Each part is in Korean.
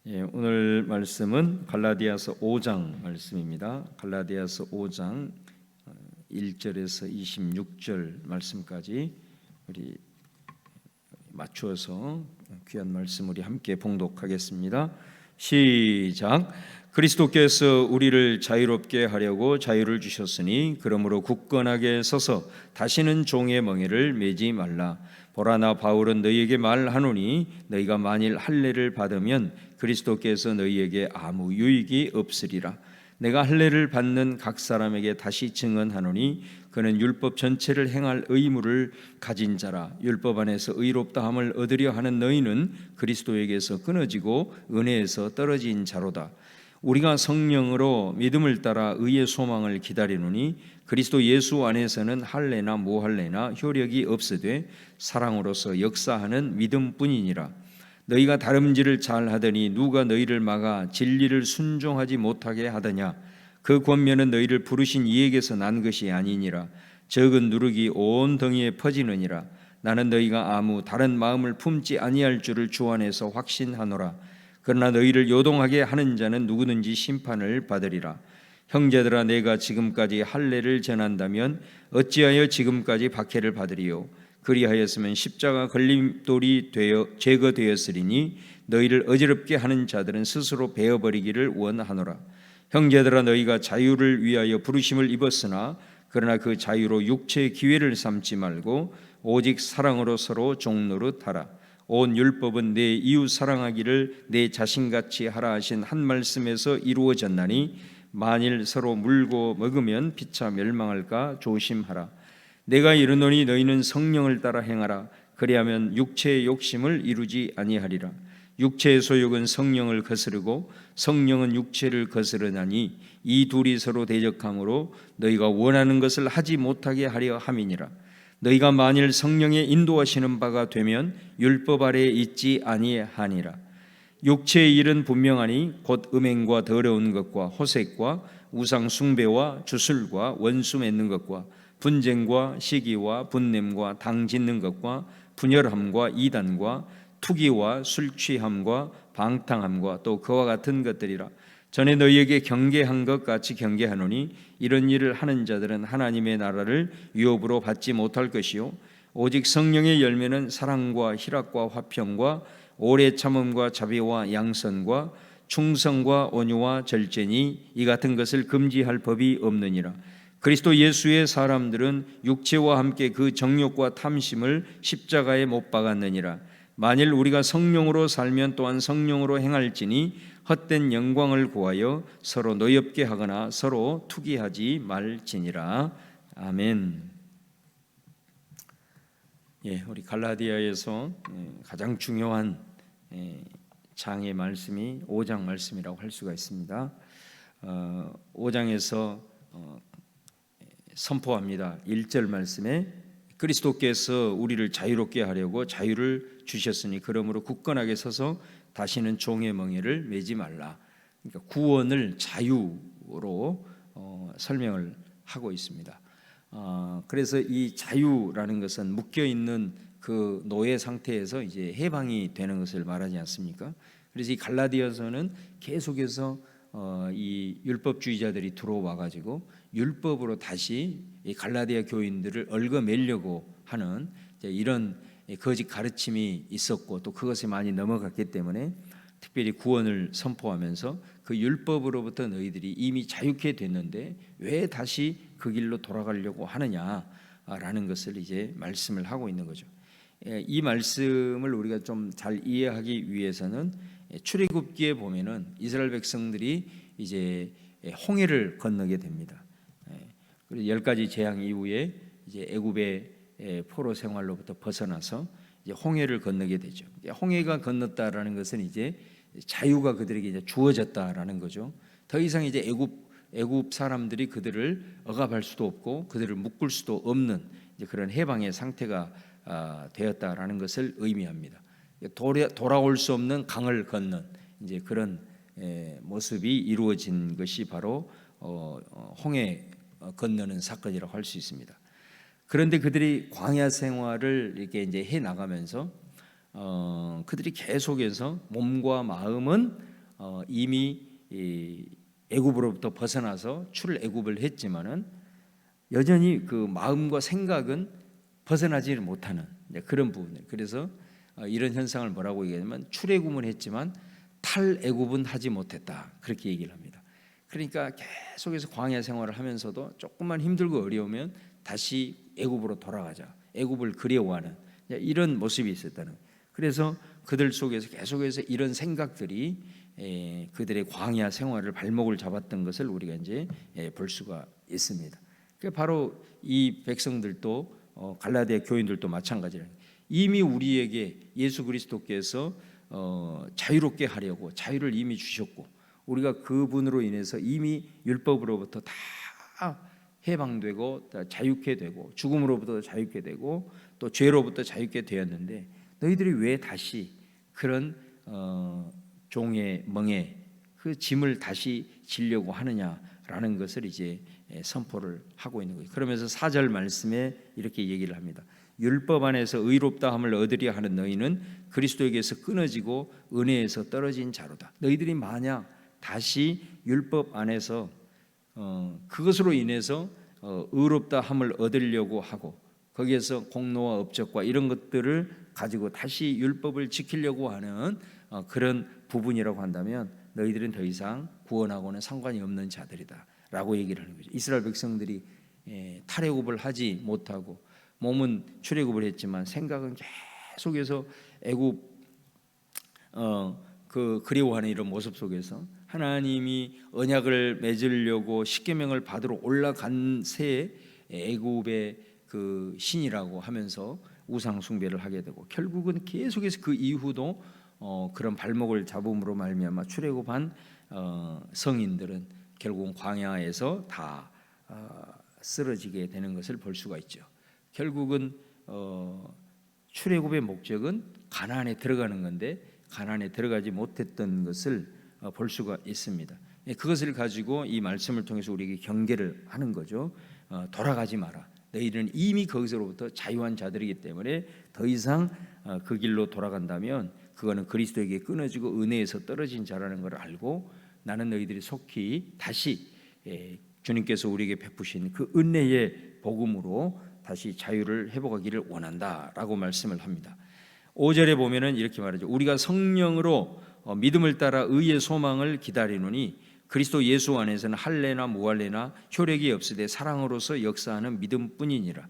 오늘 말씀은 갈라디아서 5장 말씀입니다. 갈라디아서 5장 1절에서 26절 말씀까지 우리 맞추어서 귀한 말씀 우리 함께 봉독하겠습니다. 시작. 그리스도께서 우리를 자유롭게 하려고 자유를 주셨으니 그러므로 굳건하게 서서 다시는 종의 멍에를 매지 말라. 보라, 나 바울은 너희에게 말하노니 너희가 만일 할례를 받으면 그리스도께서 너희에게 아무 유익이 없으리라. 내가 할례를 받는 각 사람에게 다시 증언하노니 그는 율법 전체를 행할 의무를 가진 자라. 율법 안에서 의롭다함을 얻으려 하는 너희는 그리스도에게서 끊어지고 은혜에서 떨어진 자로다. 우리가 성령으로 믿음을 따라 의의 소망을 기다리노니 그리스도 예수 안에서는 할례나 무할례나 효력이 없으되 사랑으로서 역사하는 믿음뿐이니라. 너희가 다름질을 잘하더니 누가 너희를 막아 진리를 순종하지 못하게 하더냐. 그 권면은 너희를 부르신 이에게서 난 것이 아니니라. 적은 누룩이 온 덩이에 퍼지느니라. 나는 너희가 아무 다른 마음을 품지 아니할 줄을 주 안에서 확신하노라. 그러나 너희를 요동하게 하는 자는 누구든지 심판을 받으리라. 형제들아, 내가 지금까지 할례를 전한다면 어찌하여 지금까지 박해를 받으리요. 그리하였으면 십자가 걸림돌이 되어 제거되었으리니 너희를 어지럽게 하는 자들은 스스로 베어버리기를 원하노라. 형제들아, 너희가 자유를 위하여 부르심을 입었으나 그러나 그 자유로 육체의 기회를 삼지 말고 오직 사랑으로 서로 종노릇하라. 온 율법은 내 이웃 사랑하기를 내 자신같이 하라 하신 한 말씀에서 이루어졌나니 만일 서로 물고 먹으면 피차 멸망할까 조심하라. 내가 이르노니 너희는 성령을 따라 행하라. 그리하면 육체의 욕심을 이루지 아니하리라. 육체의 소욕은 성령을 거스르고 성령은 육체를 거스르나니 이 둘이 서로 대적함으로 너희가 원하는 것을 하지 못하게 하려 함이니라. 너희가 만일 성령의 인도하시는 바가 되면 율법 아래에 있지 아니하니라. 육체의 일은 분명하니 곧 음행과 더러운 것과 호색과 우상 숭배와 주술과 원수 맺는 것과 분쟁과 시기와 분냄과 당 짓는 것과 분열함과 이단과 투기와 술 취함과 방탕함과 또 그와 같은 것들이라. 전에 너희에게 경계한 것 같이 경계하노니 이런 일을 하는 자들은 하나님의 나라를 유업으로 받지 못할 것이요 오직 성령의 열매는 사랑과 희락과 화평과 오래 참음과 자비와 양선과 충성과 온유와 절제니 이 같은 것을 금지할 법이 없느니라. 그리스도 예수의 사람들은 육체와 함께 그 정욕과 탐심을 십자가에 못 박았느니라. 만일 우리가 성령으로 살면 또한 성령으로 행할지니 헛된 영광을 구하여 서로 노엽게 하거나 서로 투기하지 말지니라. 아멘. 우리 갈라디아에서 가장 중요한 장의 말씀이 5장 말씀이라고 할 수가 있습니다. 5장에서 선포합니다. 1절 말씀에 그리스도께서 우리를 자유롭게 하려고 자유를 주셨으니 그러므로 굳건하게 서서 다시는 종의 멍에를 매지 말라. 그러니까 구원을 자유로 설명을 하고 있습니다. 그래서 이 자유라는 것은 묶여 있는 그 노예 상태에서 이제 해방이 되는 것을 말하지 않습니까? 그래서 이 갈라디아서는 계속해서 이 율법주의자들이 들어와 가지고 율법으로 다시 이 갈라디아 교인들을 얽어매려고 하는 이런 거짓 가르침이 있었고 또 그것에 많이 넘어갔기 때문에 특별히 구원을 선포하면서 그 율법으로부터 너희들이 이미 자유케 됐는데 왜 다시 그 길로 돌아가려고 하느냐라는 것을 이제 말씀을 하고 있는 거죠. 이 말씀을 우리가 좀 잘 이해하기 위해서는 출애굽기에 보면은 이스라엘 백성들이 이제 홍해를 건너게 됩니다. 그리고 10가지 재앙 이후에 이제 애굽의 포로 생활로부터 벗어나서 이제 홍해를 건너게 되죠. 홍해가 건넜다라는 것은 이제 자유가 그들에게 이제 주어졌다라는 거죠. 더 이상 이제 애굽 사람들이 그들을 억압할 수도 없고 그들을 묶을 수도 없는 이제 그런 해방의 상태가 되었다라는 것을 의미합니다. 돌아올 수 없는 강을 건넌 이제 그런 모습이 이루어진 것이 바로 홍해 건너는 사건이라고 할 수 있습니다. 그런데 그들이 광야 생활을 이렇게 이제 해 나가면서 그들이 계속해서 몸과 마음은 이미 애굽으로부터 벗어나서 출애굽을 했지만은 여전히 그 마음과 생각은 벗어나지 못하는 그런 부분들. 그래서 이런 현상을 뭐라고 얘기하냐면 출애굽은 했지만 탈애굽은 하지 못했다, 그렇게 얘기를 합니다. 그러니까 계속해서 광야 생활을 하면서도 조금만 힘들고 어려우면 다시 애굽으로 돌아가자, 애굽을 그리워하는 이런 모습이 있었다는. 그래서 그들 속에서 계속해서 이런 생각들이 그들의 광야 생활을 발목을 잡았던 것을 우리가 이제 볼 수가 있습니다. 바로 이 백성들도 갈라디아 교인들도 마찬가지라. 이미 우리에게 예수 그리스도께서 자유롭게 하려고 자유를 이미 주셨고, 우리가 그분으로 인해서 이미 율법으로부터 다 해방되고 자유케 되고, 죽음으로부터 자유케 되고, 또 죄로부터 자유케 되었는데 너희들이 왜 다시 그런 종의 멍에 그 짐을 다시 지려고 하느냐라는 것을 이제 선포를 하고 있는 거예요. 그러면서 4절 말씀에 이렇게 얘기를 합니다. 율법 안에서 의롭다함을 얻으려 하는 너희는 그리스도에게서 끊어지고 은혜에서 떨어진 자로다. 너희들이 만약 다시 율법 안에서 그것으로 인해서 의롭다함을 얻으려고 하고, 거기에서 공로와 업적과 이런 것들을 가지고 다시 율법을 지키려고 하는 그런 부분이라고 한다면 너희들은 더 이상 구원하고는 상관이 없는 자들이다 라고 얘기를 하는 거죠. 이스라엘 백성들이 탈애굽을 하지 못하고 몸은 출애굽을 했지만 생각은 계속해서 애굽 그리워하는 이런 모습 속에서 하나님이 언약을 맺으려고 십계명을 받으러 올라간 새에 애굽의 그 신이라고 하면서 우상 숭배를 하게 되고, 결국은 계속해서 그 이후도 그런 발목을 잡음으로 말미암아 출애굽한 성인들은 결국은 광야에서 다 쓰러지게 되는 것을 볼 수가 있죠. 결국은 출애굽의 목적은 가나안에 들어가는 건데 가나안에 들어가지 못했던 것을 볼 수가 있습니다. 그것을 가지고 이 말씀을 통해서 우리에게 경계를 하는 거죠. 돌아가지 마라. 너희들은 이미 거기서로부터 자유한 자들이기 때문에 더 이상 그 길로 돌아간다면 그거는 그리스도에게 끊어지고 은혜에서 떨어진 자라는 걸 알고, 나는 너희들이 속히 다시 주님께서 우리에게 베푸신 그 은혜의 복음으로 다시 자유를 회복하기를 원한다라고 말씀을 합니다. 5절에 보면은 이렇게 말하죠. 우리가 성령으로 믿음을 따라 의의 소망을 기다리노니 그리스도 예수 안에서는 할례나 무할례나 효력이 없으되 사랑으로서 역사하는 믿음뿐이니라.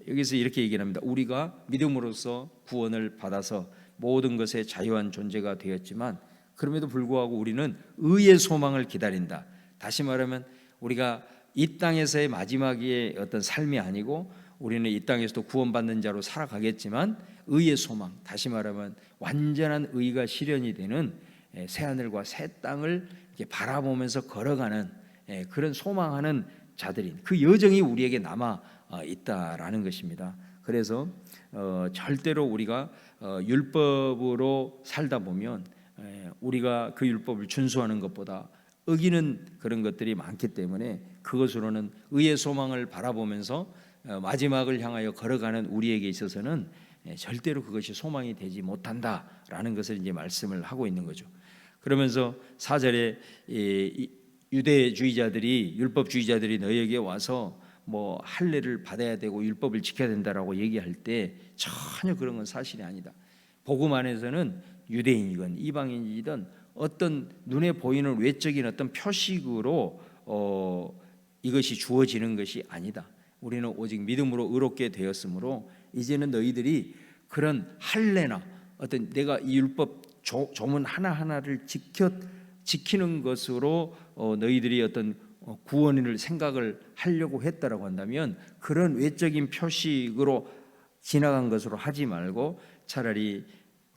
여기서 이렇게 얘기를 합니다. 우리가 믿음으로써 구원을 받아서 모든 것에 자유한 존재가 되었지만 그럼에도 불구하고 우리는 의의 소망을 기다린다. 다시 말하면 우리가 이 땅에서의 마지막의 어떤 삶이 아니고 우리는 이 땅에서도 구원받는 자로 살아가겠지만 의의 소망, 다시 말하면 완전한 의가 실현이 되는 새하늘과 새 땅을 이렇게 바라보면서 걸어가는 그런 소망하는 자들인 그 여정이 우리에게 남아 있다라는 것입니다. 그래서 절대로 우리가 율법으로 살다 보면 우리가 그 율법을 준수하는 것보다 어기는 그런 것들이 많기 때문에 그것으로는 의의 소망을 바라보면서 마지막을 향하여 걸어가는 우리에게 있어서는 절대로 그것이 소망이 되지 못한다라는 것을 이제 말씀을 하고 있는 거죠. 그러면서 4절에 유대주의자들이 율법주의자들이 너희에게 와서 뭐 할례를 받아야 되고 율법을 지켜야 된다라고 얘기할 때 전혀 그런 건 사실이 아니다. 복음 안에서는 유대인이건 이방인이든 어떤 눈에 보이는 외적인 어떤 표식으로 이것이 주어지는 것이 아니다. 우리는 오직 믿음으로 의롭게 되었으므로 이제는 너희들이 그런 할례나 어떤 내가 이 율법 조문 하나하나를 지키는 것으로 너희들이 어떤 구원을 생각을 하려고 했다라고 한다면 그런 외적인 표식으로 지나간 것으로 하지 말고 차라리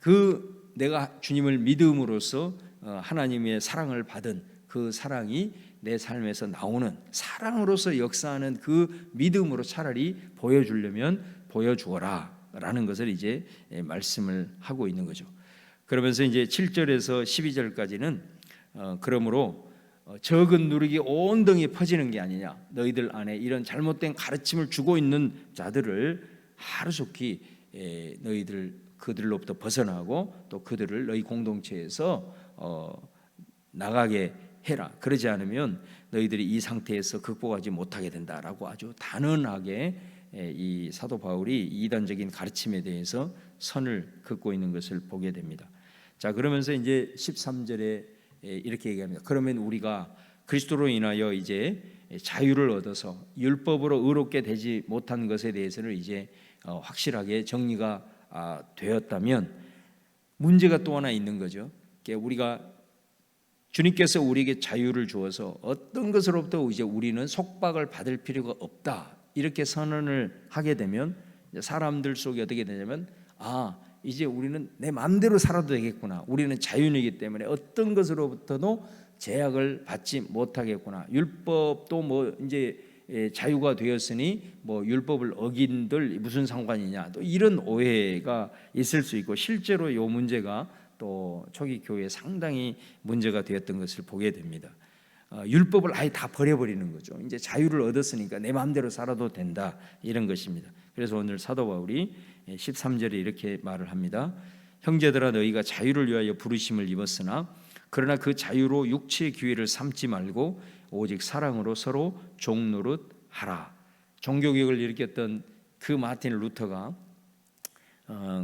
그 내가 주님을 믿음으로써 하나님의 사랑을 받은 그 사랑이 내 삶에서 나오는 사랑으로서 역사하는 그 믿음으로 차라리 보여주려면 보여주어라 라는 것을 이제 말씀을 하고 있는 거죠. 그러면서 이제 7절에서 12절까지는 그러므로 적은 누룩이 온 등에 퍼지는 게 아니냐, 너희들 안에 이런 잘못된 가르침을 주고 있는 자들을 하루속히 너희들 그들로부터 벗어나고 또 그들을 너희 공동체에서 나가게 해라. 그러지 않으면 너희들이 이 상태에서 극복하지 못하게 된다라고 아주 단언하게 이 사도 바울이 이단적인 가르침에 대해서 선을 긋고 있는 것을 보게 됩니다. 자, 그러면서 이제 13절에 이렇게 얘기합니다. 그러면 우리가 그리스도로 인하여 이제 자유를 얻어서 율법으로 의롭게 되지 못한 것에 대해서는 이제 확실하게 정리가 되었다면 문제가 또 하나 있는 거죠. 우리가 주님께서 우리에게 자유를 주어서 어떤 것으로부터 이제 우리는 속박을 받을 필요가 없다 이렇게 선언을 하게 되면 사람들 속에 어떻게 되냐면 이제 우리는 내 마음대로 살아도 되겠구나. 우리는 자유이기 때문에 어떤 것으로부터도 제약을 받지 못하겠구나. 율법도 뭐 이제 자유가 되었으니 뭐 율법을 어긴들 무슨 상관이냐. 또 이런 오해가 있을 수 있고 실제로 이 문제가 또 초기 교회에 상당히 문제가 되었던 것을 보게 됩니다. 율법을 아예 다 버려버리는 거죠. 이제 자유를 얻었으니까 내 마음대로 살아도 된다 이런 것입니다. 그래서 오늘 사도 바울이 13절에 이렇게 말을 합니다. 형제들아 너희가 자유를 위하여 부르심을 입었으나 그러나 그 자유로 육체의 기회를 삼지 말고 오직 사랑으로 서로 종노릇하라. 종교개혁을 일으켰던 그 마틴 루터가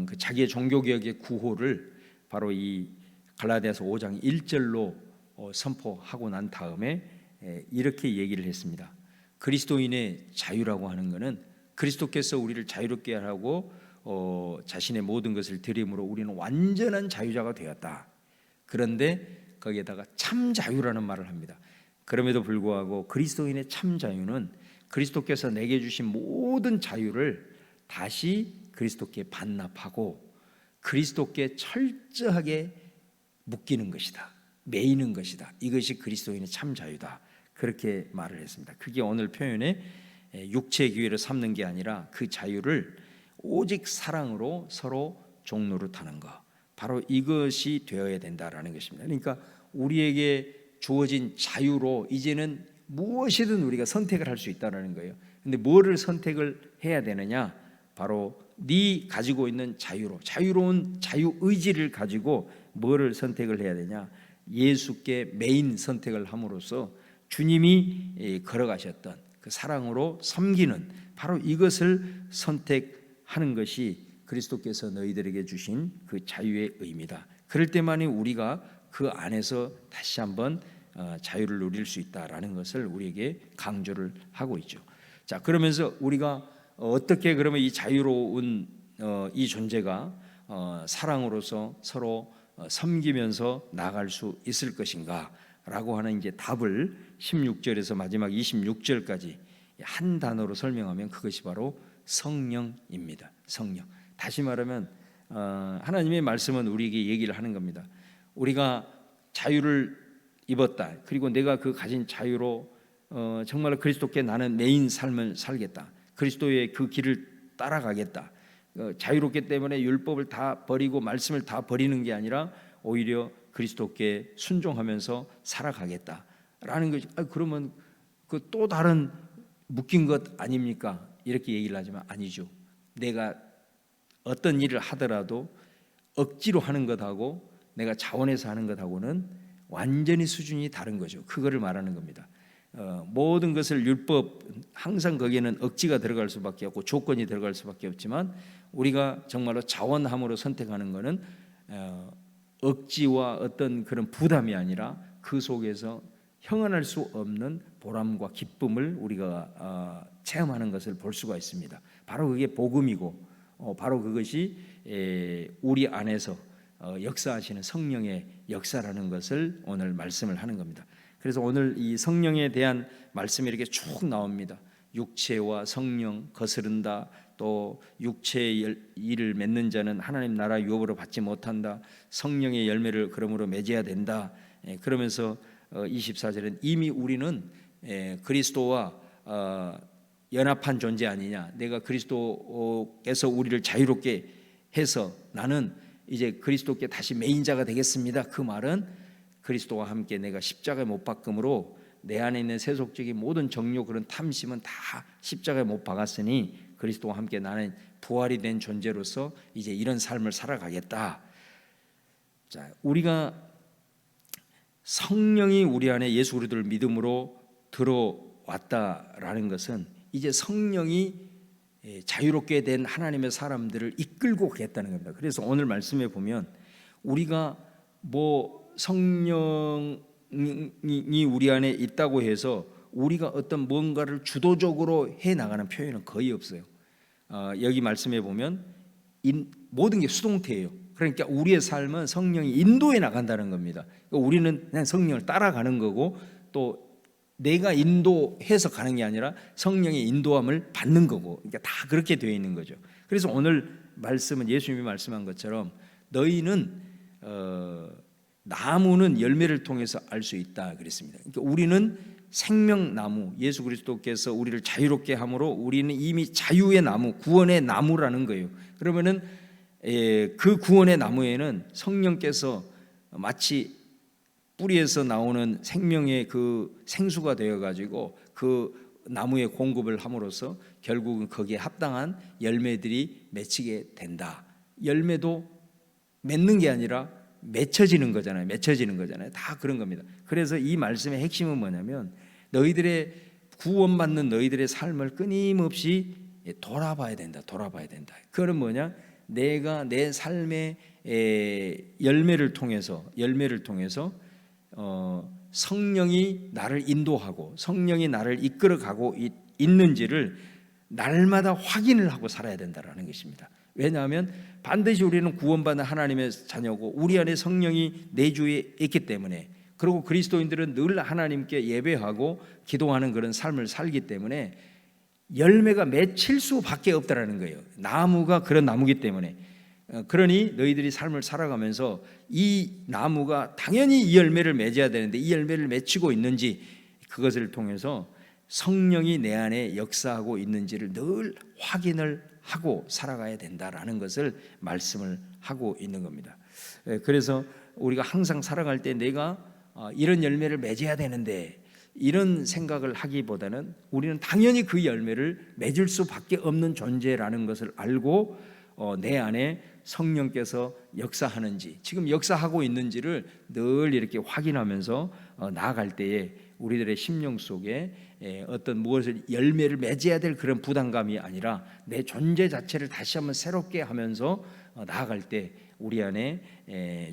그 자기의 종교개혁의 구호를 바로 이 갈라디아서 5장 1절로 선포하고 난 다음에 이렇게 얘기를 했습니다. 그리스도인의 자유라고 하는 것은 그리스도께서 우리를 자유롭게 하고 자신의 모든 것을 드림으로 우리는 완전한 자유자가 되었다. 그런데 거기에다가 참 자유라는 말을 합니다. 그럼에도 불구하고 그리스도인의 참 자유는 그리스도께서 내게 주신 모든 자유를 다시 그리스도께 반납하고 그리스도께 철저하게 묶이는 것이다. 매이는 것이다. 이것이 그리스도인의 참 자유다. 그렇게 말을 했습니다. 그게 오늘 표현에 육체의 기회를 삼는 게 아니라 그 자유를 오직 사랑으로 서로 종노릇하는 것, 바로 이것이 되어야 된다라는 것입니다. 그러니까 우리에게 주어진 자유로 이제는 무엇이든 우리가 선택을 할 수 있다는 거예요. 근데 뭐를 선택을 해야 되느냐? 바로 네 가지고 있는 자유로, 자유로운 자유 의지를 가지고 뭐를 선택을 해야 되냐? 예수께 메인 선택을 함으로써 주님이 걸어가셨던 그 사랑으로 섬기는 바로 이것을 선택하는 것이 그리스도께서 너희들에게 주신 그 자유의 의미다. 그럴 때만이 우리가 그 안에서 다시 한번 자유를 누릴 수 있다라는 것을 우리에게 강조를 하고 있죠. 자, 그러면서 우리가 어떻게 그러면 이 자유로운 이 존재가 사랑으로서 서로 섬기면서 나아갈 수 있을 것인가라고 하는 이제 답을 16절에서 마지막 26절까지 한 단어로 설명하면 그것이 바로 성령입니다. 성령. 다시 말하면 하나님의 말씀은 우리에게 얘기를 하는 겁니다. 우리가 자유를 입었다. 그리고 내가 그 가진 자유로 정말 그리스도께 나는 메인 삶을 살겠다. 그리스도의 그 길을 따라가겠다. 자유롭기 때문에 율법을 다 버리고 말씀을 다 버리는 게 아니라 오히려 그리스도께 순종하면서 살아가겠다라는 것이 그러면 그 또 다른 묶인 것 아닙니까? 이렇게 얘기를 하지만 아니죠. 내가 어떤 일을 하더라도 억지로 하는 것하고 내가 자원해서 하는 것하고는 완전히 수준이 다른 거죠. 그거를 말하는 겁니다. 모든 것을 율법 항상 거기에는 억지가 들어갈 수밖에 없고 조건이 들어갈 수밖에 없지만 우리가 정말로 자원함으로 선택하는 것은 억지와 어떤 그런 부담이 아니라 그 속에서 형언할 수 없는 보람과 기쁨을 우리가 체험하는 것을 볼 수가 있습니다. 바로 그게 복음이고 바로 그것이 우리 안에서 역사하시는 성령의 역사라는 것을 오늘 말씀을 하는 겁니다. 그래서 오늘 이 성령에 대한 말씀이 이렇게 쭉 나옵니다. 육체와 성령 거스른다. 또 육체의 일을 맺는 자는 하나님 나라 유업으로 받지 못한다. 성령의 열매를 그러므로 맺어야 된다. 그러면서 24절은 이미 우리는 그리스도와 연합한 존재 아니냐. 내가 그리스도께서 우리를 자유롭게 해서 나는 이제 그리스도께 다시 메인자가 되겠습니다. 그 말은 그리스도와 함께 내가 십자가에 못 박음으로 내 안에 있는 세속적인 모든 정욕 그런 탐심은 다 십자가에 못 박았으니 그리스도와 함께 나는 부활이 된 존재로서 이제 이런 삶을 살아가겠다. 자, 우리가 성령이 우리 안에 예수 그리스도를 믿음으로 들어왔다라는 것은 이제 성령이 자유롭게 된 하나님의 사람들을 이끌고 가겠다는 겁니다. 그래서 오늘 말씀에 보면 우리가 성령이 우리 안에 있다고 해서 우리가 어떤 뭔가를 주도적으로 해 나가는 표현은 거의 없어요. 여기 말씀에 보면 모든 게 수동태예요. 그러니까 우리의 삶은 성령이 인도해 나간다는 겁니다. 그러니까 우리는 그냥 성령을 따라가는 거고, 또 내가 인도해서 가는 게 아니라 성령의 인도함을 받는 거고, 그러니까 다 그렇게 되어 있는 거죠. 그래서 오늘 말씀은 예수님이 말씀한 것처럼 너희는 나무는 열매를 통해서 알 수 있다 그랬습니다. 그러니까 우리는 생명나무, 예수 그리스도께서 우리를 자유롭게 함으로 우리는 이미 자유의 나무, 구원의 나무라는 거예요. 그러면은 그 구원의 나무에는 성령께서 마치 뿌리에서 나오는 생명의 그 생수가 되어 가지고 그 나무에 공급을 함으로써 결국은 거기에 합당한 열매들이 맺히게 된다. 열매도 맺는 게 아니라 맺혀지는 거잖아요. 다 그런 겁니다. 그래서 이 말씀의 핵심은 뭐냐면 너희들의 구원받는 너희들의 삶을 끊임없이 돌아봐야 된다. 그거는 뭐냐? 내가 내 삶의 열매를 통해서 성령이 나를 인도하고 성령이 나를 이끌어가고 있는지를 날마다 확인을 하고 살아야 된다는 것입니다. 왜냐하면 반드시 우리는 구원받는 하나님의 자녀고 우리 안에 성령이 내주에 있기 때문에, 그리고 그리스도인들은 늘 하나님께 예배하고 기도하는 그런 삶을 살기 때문에 열매가 맺힐 수밖에 없다라는 거예요. 나무가 그런 나무기 때문에. 그러니 너희들이 삶을 살아가면서 이 나무가 당연히 이 열매를 맺어야 되는데 이 열매를 맺히고 있는지, 그것을 통해서 성령이 내 안에 역사하고 있는지를 늘 확인을 하고 살아가야 된다라는 것을 말씀을 하고 있는 겁니다. 그래서 우리가 항상 살아갈 때 내가 이런 열매를 맺어야 되는데 이런 생각을 하기보다는 우리는 당연히 그 열매를 맺을 수밖에 없는 존재라는 것을 알고 내 안에 성령께서 역사하는지, 지금 역사하고 있는지를 늘 이렇게 확인하면서 나아갈 때에 우리들의 심령 속에 어떤 무엇을 열매를 맺어야 될 그런 부담감이 아니라 내 존재 자체를 다시 한번 새롭게 하면서 나아갈 때 우리 안에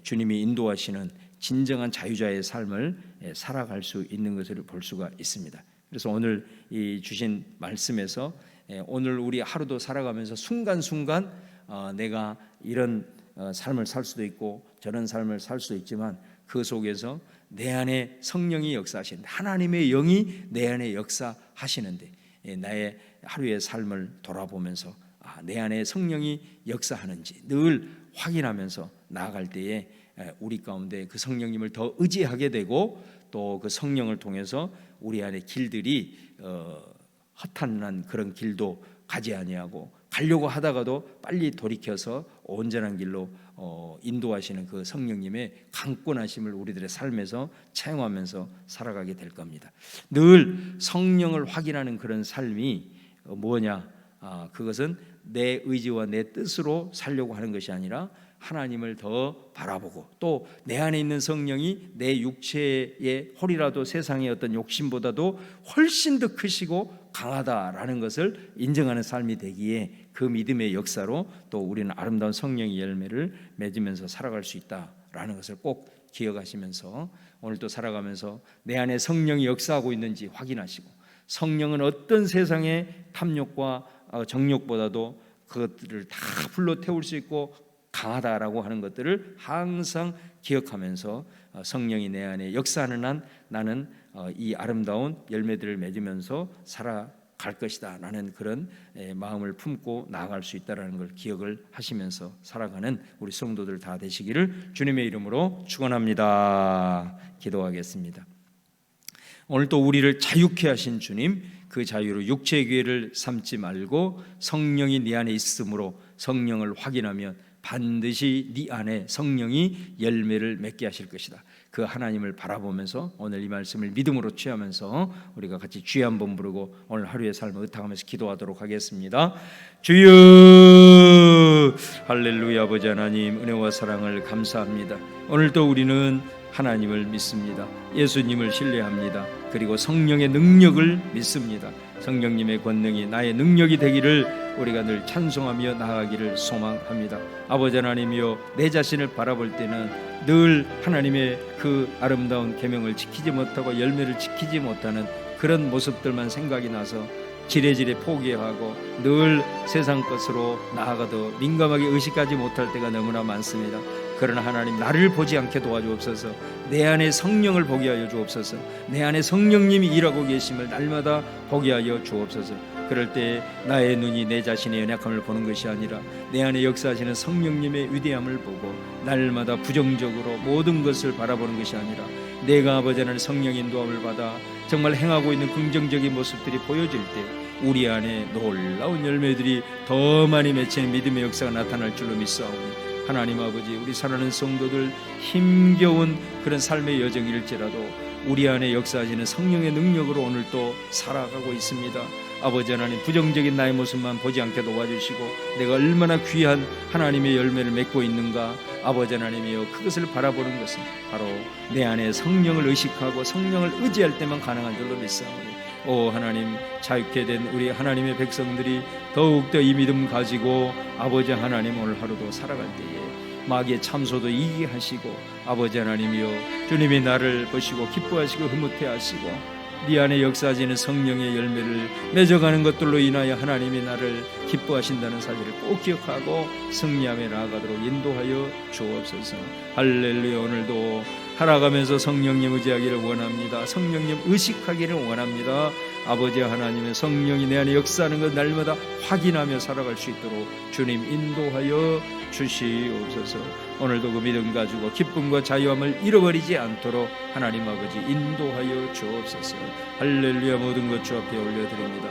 주님이 인도하시는 진정한 자유자의 삶을 살아갈 수 있는 것을 볼 수가 있습니다. 그래서 오늘 이 주신 말씀에서 오늘 우리 하루도 살아가면서 순간순간 내가 이런 삶을 살 수도 있고 저런 삶을 살 수도 있지만 그 속에서 내 안에 성령이 역사하시는데, 하나님의 영이 내 안에 역사하시는데 나의 하루의 삶을 돌아보면서 내 안에 성령이 역사하는지 늘 확인하면서 나아갈 때에 우리 가운데 그 성령님을 더 의지하게 되고, 또 그 성령을 통해서 우리 안에 길들이 허탄한 그런 길도 가지 아니하고, 가려고 하다가도 빨리 돌이켜서 온전한 길로 인도하시는 그 성령님의 강권하심을 우리들의 삶에서 체험하면서 살아가게 될 겁니다. 늘 성령을 확인하는 그런 삶이 뭐냐? 그것은 내 의지와 내 뜻으로 살려고 하는 것이 아니라 하나님을 더 바라보고, 또 내 안에 있는 성령이 내 육체의 홀이라도 세상의 어떤 욕심보다도 훨씬 더 크시고 강하다라는 것을 인정하는 삶이 되기에 그 믿음의 역사로 또 우리는 아름다운 성령의 열매를 맺으면서 살아갈 수 있다라는 것을 꼭 기억하시면서 오늘도 살아가면서 내 안에 성령이 역사하고 있는지 확인하시고, 성령은 어떤 세상의 탐욕과 정욕보다도 그것들을 다 불러 태울 수 있고 강하다라고 하는 것들을 항상 기억하면서 성령이 내 안에 역사하는 한 나는 이 아름다운 열매들을 맺으면서 살아갈 것이다 라는 그런 마음을 품고 나아갈 수 있다는 걸 기억을 하시면서 살아가는 우리 성도들 다 되시기를 주님의 이름으로 축원합니다. 기도하겠습니다. 오늘 또 우리를 자유케 하신 주님, 그 자유로 육체의 기회를 삼지 말고 성령이 네 안에 있으므로 성령을 확인하면 반드시 네 안에 성령이 열매를 맺게 하실 것이다. 그 하나님을 바라보면서 오늘 이 말씀을 믿음으로 취하면서 우리가 같이 주여 한번 부르고 오늘 하루의 삶을 의탁하면서 기도하도록 하겠습니다. 주여, 할렐루야. 아버지 하나님, 은혜와 사랑을 감사합니다. 오늘도 우리는 하나님을 믿습니다. 예수님을 신뢰합니다. 그리고 성령의 능력을 믿습니다. 성령님의 권능이 나의 능력이 되기를 우리가 늘 찬송하며 나아가기를 소망합니다. 아버지 하나님이여, 내 자신을 바라볼 때는 늘 하나님의 그 아름다운 계명을 지키지 못하고 열매를 지키지 못하는 그런 모습들만 생각이 나서 지레지레 포기하고 늘 세상 것으로 나아가도 민감하게 의식하지 못할 때가 너무나 많습니다. 그러나 하나님, 나를 보지 않게 도와주옵소서. 내 안에 성령을 보게 하여 주옵소서. 내 안에 성령님이 일하고 계심을 날마다 보게 하여 주옵소서. 그럴 때 나의 눈이 내 자신의 연약함을 보는 것이 아니라 내 안에 역사하시는 성령님의 위대함을 보고 날마다 부정적으로 모든 것을 바라보는 것이 아니라 내가 아버지 하나님 성령의 인도함을 받아 정말 행하고 있는 긍정적인 모습들이 보여질 때 우리 안에 놀라운 열매들이 더 많이 맺히는 믿음의 역사가 나타날 줄로 믿사오니, 하나님 아버지, 우리 사랑하는 성도들 힘겨운 그런 삶의 여정일지라도 우리 안에 역사하시는 성령의 능력으로 오늘 또 살아가고 있습니다. 아버지 하나님, 부정적인 나의 모습만 보지 않게 도와주시고 내가 얼마나 귀한 하나님의 열매를 맺고 있는가, 아버지 하나님이여, 그것을 바라보는 것은 바로 내 안에 성령을 의식하고 성령을 의지할 때만 가능한 줄로 믿사오니, 오 하나님, 자유케 된 우리 하나님의 백성들이 더욱더 이 믿음 가지고 아버지 하나님 오늘 하루도 살아갈 때에 마귀의 참소도 이기게 하시고, 아버지 하나님이여, 주님이 나를 보시고 기뻐하시고 흐뭇해 하시고 네 안에 역사하시는 성령의 열매를 맺어가는 것들로 인하여 하나님이 나를 기뻐하신다는 사실을 꼭 기억하고 승리하며 나아가도록 인도하여 주옵소서. 할렐루야. 오늘도 살아가면서 성령님 의지하기를 원합니다. 성령님 의식하기를 원합니다. 아버지 하나님의 성령이 내 안에 역사하는 것 날마다 확인하며 살아갈 수 있도록 주님 인도하여 주시옵소서. 오늘도 그 믿음 가지고 기쁨과 자유함을 잃어버리지 않도록 하나님 아버지 인도하여 주옵소서. 할렐루야. 모든 것 주 앞에 올려드립니다.